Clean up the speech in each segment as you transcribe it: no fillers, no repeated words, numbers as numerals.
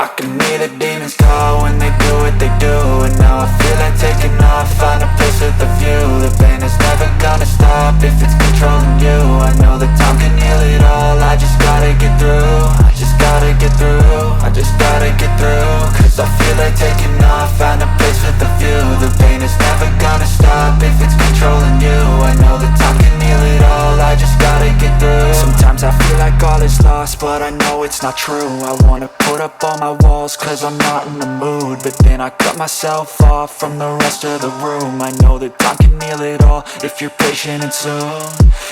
I can hear the demons call when they do what they do. And now I feel like taking off, find a place with a view. The pain is never gonna stop if it's controlling you. I know that time can heal it all, I just gotta get through. I just gotta get through, I just gotta get through. Cause I feel like taking off, find a place with a view. The pain is never gonna stop if it's controlling you. I know that time can heal it all, I just gotta get through. Sometimes I feel like all is lost, but I know it's not true. I wanna put up all my walls cause I'm not in the mood, but then I cut myself off from the rest of the room. I know that time can heal it all if you're patient and soon.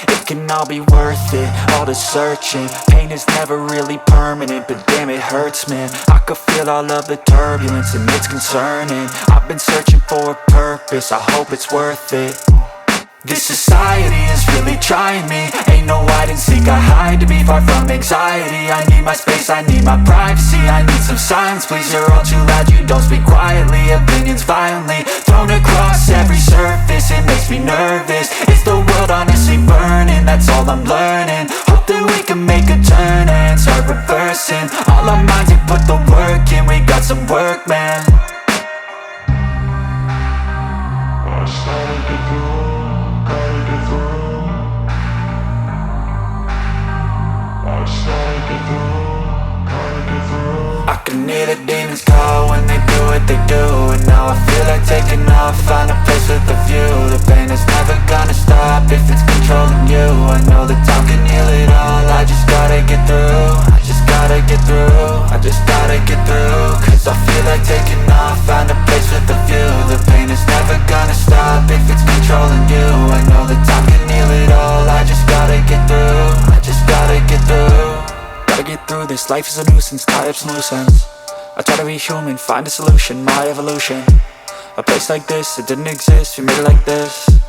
It can all be worth it, all the searching. Pain is never really permanent, but damn it hurts, man. I could feel all of the turbulence and it's concerning. I've been searching for a purpose, I hope it's worth it. This society is really trying me. Ain't no hide and seek, I hide to be far from anxiety. I need my space, I need my privacy. I need some silence, please, you're all too loud. You don't speak quietly, opinions violently thrown across every surface. It makes me nervous, it's the world honestly burning. That's all I'm learning, hope that we can make a turn and start reversing. All our minds, we put the work in, we got some work, man. I started to go. I can hear the demons call when they do what they do. And now I feel like taking off, find a place with a view. The pain is never gonna stop if it's controlling you. I know that time can heal it all, I just gotta get through. I just gotta get through, I just gotta get through. Cause I feel like taking off, find a place with a view. The pain is never gonna stop if it's controlling you. I know that time can heal it all, I just gotta get through. I just gotta get through. Gotta get through this, life is a nuisance, tie up some loose ends. I try to be human, find a solution, my evolution. A place like this, it didn't exist, we made it like this.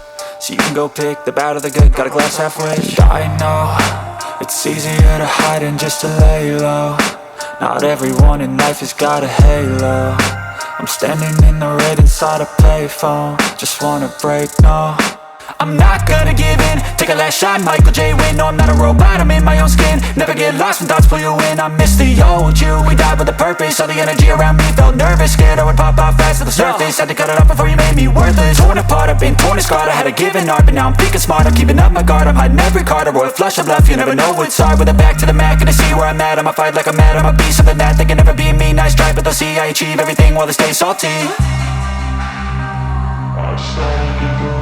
So you can go pick the bad or the good, got a glass halfway. I know, it's easier to hide than just to lay low. Not everyone in life has got a halo. I'm standing in the red inside a payphone, just wanna break, no. I'm not gonna give in, take a last shot, Michael J. Win. No, I'm not a robot, I'm in my own skin. Never get lost when thoughts pull you in. I miss the old you, we died with a purpose. All the energy around me felt nervous, scared I would pop off fast to the surface. Had to cut it off before you made me worthless. Torn apart, I've been torn and scarred. I had a given art, but now I'm thinking smart. I'm keeping up my guard, I'm hiding every card. A royal flush of love, you never know what's hard. With a back to the mat, gonna see where I'm at. I'ma fight like I'm mad, I'ma be something that they can never be me. Nice try, but they'll see I achieve everything while they stay salty. I started to go.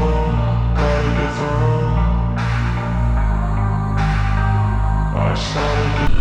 I started to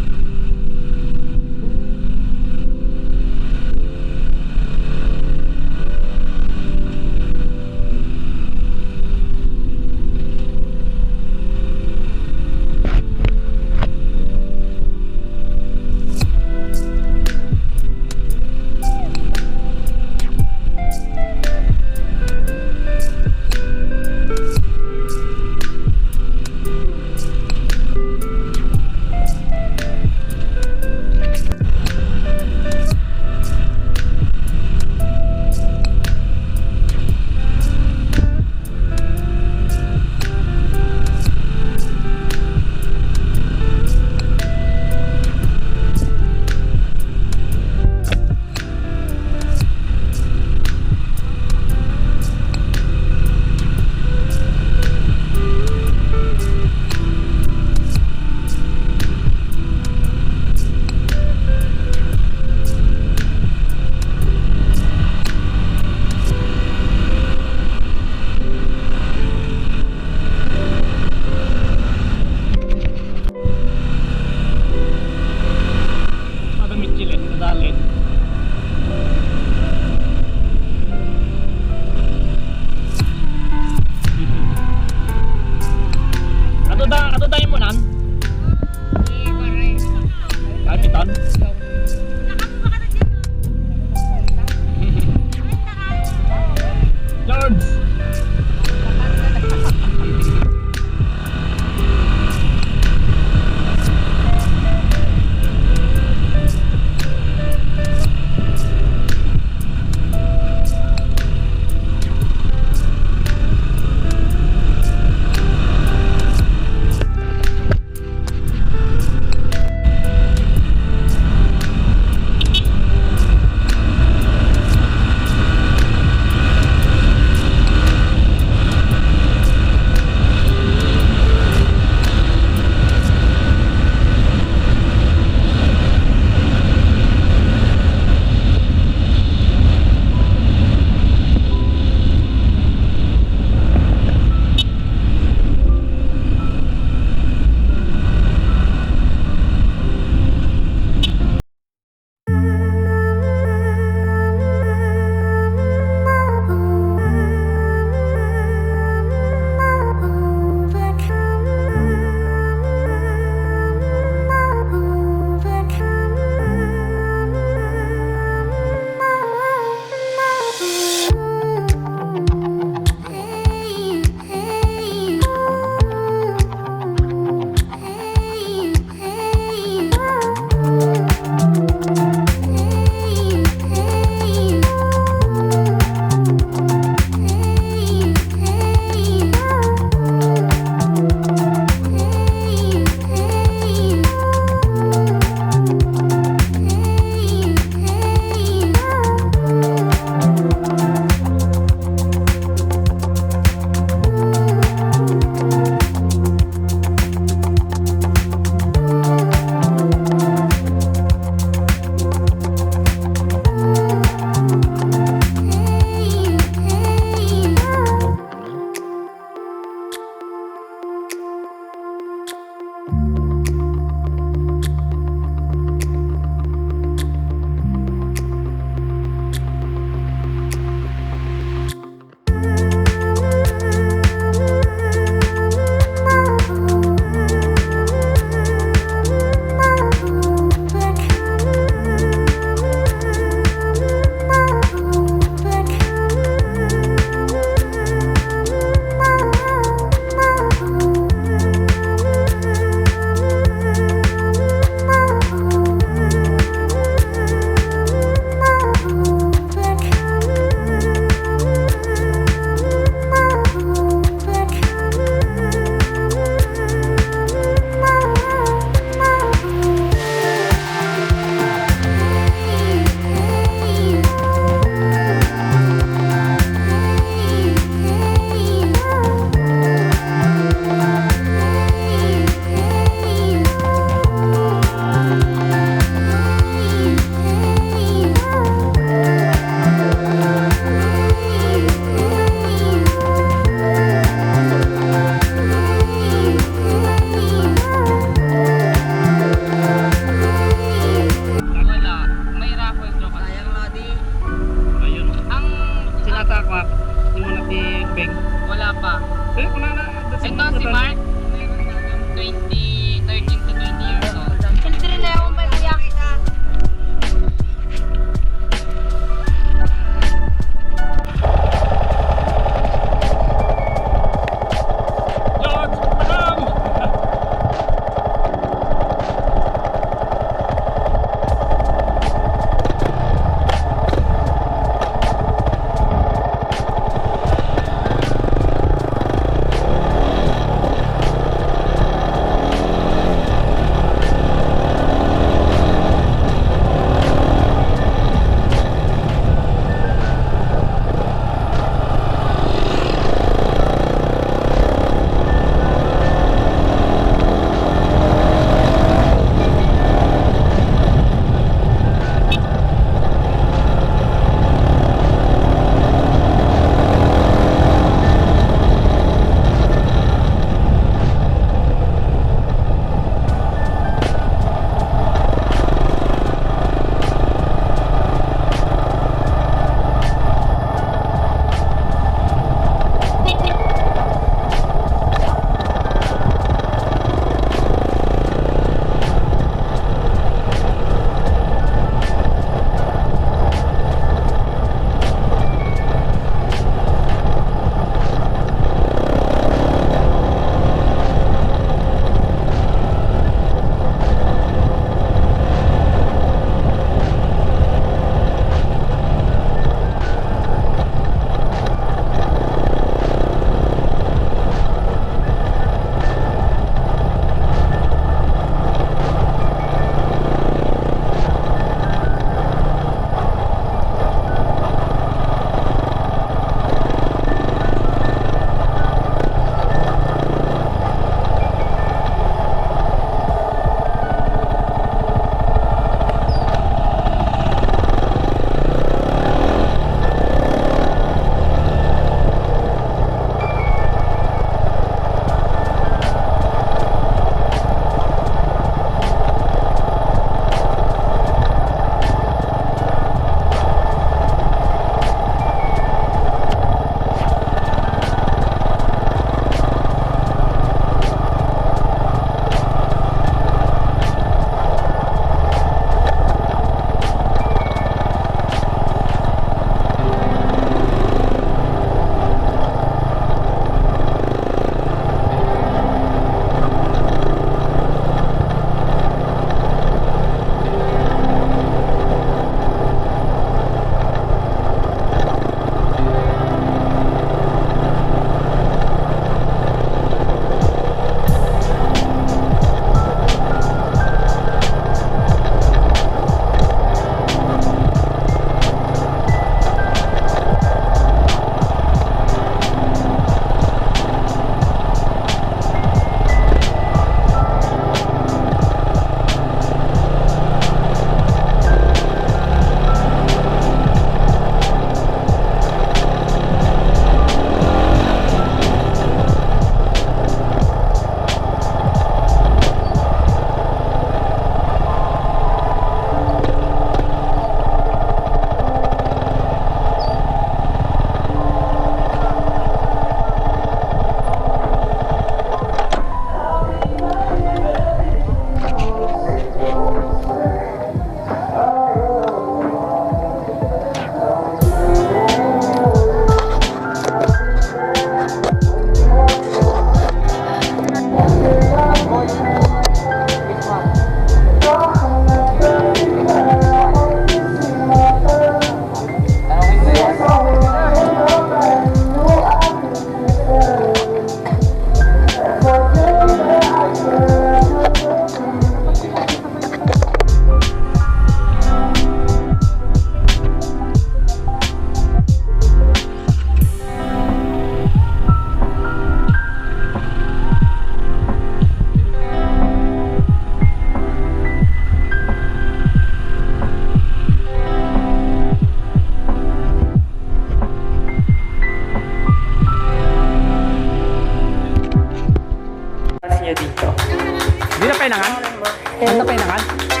Ano na pinangan?